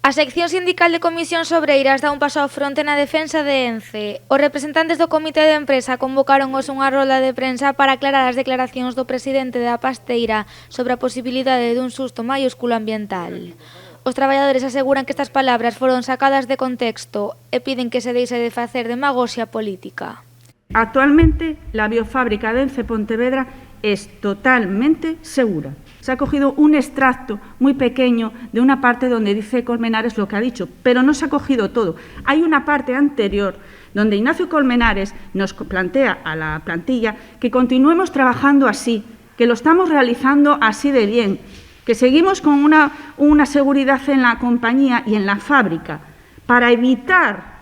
A sección sindical de Comisións Obreiras dá un paso ao fronte na defensa de ENCE. Os representantes do comité de empresa convocaron hoxe unha rolda de prensa para aclarar as declaracións do presidente da Pasteira sobre a posibilidade dun susto maiúsculo ambiental. Os traballadores aseguran que estas palabras foron sacadas de contexto e piden que se deixe de facer demagoxia política. Actualmente, la biofábrica de ENCE Pontevedra es totalmente segura. Se ha cogido un extracto muy pequeño de una parte donde dice Colmenares lo que ha dicho, pero no se ha cogido todo. Hay una parte anterior donde Ignacio Colmenares nos plantea a la plantilla que continuemos trabajando así, que lo estamos realizando así de bien, que seguimos con una seguridad en la compañía y en la fábrica para evitar,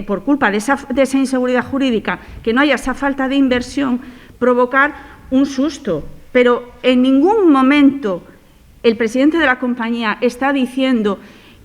por culpa de esa inseguridad jurídica, que no haya esa falta de inversión, provocar un susto. Pero en ningún momento el presidente de la compañía está diciendo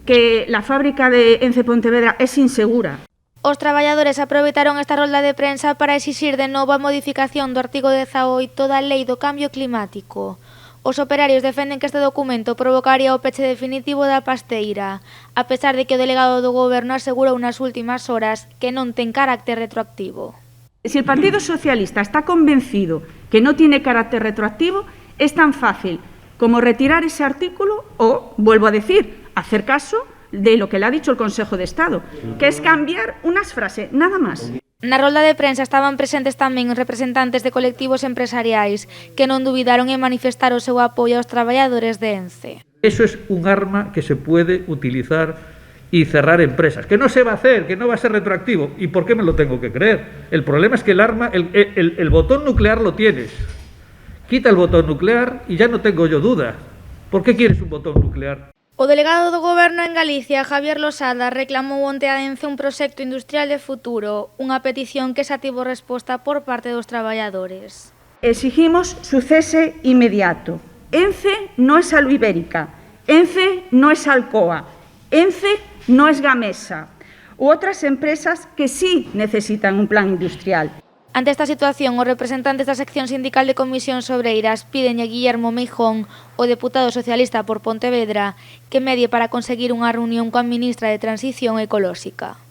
que la fábrica de ENCE Pontevedra es insegura. Os traballadores aproveitaron esta rolda de prensa para exixir de novo a modificación do artigo 18 da Lei do Cambio Climático. Os operarios defenden que este documento provocaría o peche definitivo da Pasteira, a pesar de que o delegado do Goberno asegurou nas últimas horas que non ten carácter retroactivo. Si el Partido Socialista está convencido que no tiene carácter retroactivo, es tan fácil como retirar ese artículo o, vuelvo a decir, hacer caso de lo que le ha dicho el Consejo de Estado, que es cambiar unas frases, nada más. Na rolda de prensa estaban presentes tamén os representantes de colectivos empresariais que non dubidaron en manifestar o seu apoio aos traballadores de ENCE. Eso es un arma que se puede utilizar y cerrar empresas, que no se va a hacer, que no va a ser retroactivo. ¿Y por qué me lo tengo que creer? El problema es que el arma, el botón nuclear lo tienes. Quita el botón nuclear y ya no tengo yo duda. ¿Por qué quieres un botón nuclear? O delegado do Goberno en Galicia, Javier Losada, reclamou onte a ENCE un proxecto industrial de futuro, unha petición que xa tivo resposta por parte dos traballadores. Exigimos su cese inmediato. ENCE no es Aluibérica, ENCE no es Alcoa, ENCE no es Gamesa u otras empresas que sí necesitan un plan industrial. Ante esta situación, os representantes da sección sindical de Comisións Obreiras piden a Guillermo Meijón, o deputado socialista por Pontevedra, que medie para conseguir unha reunión coa ministra de Transición Ecolóxica.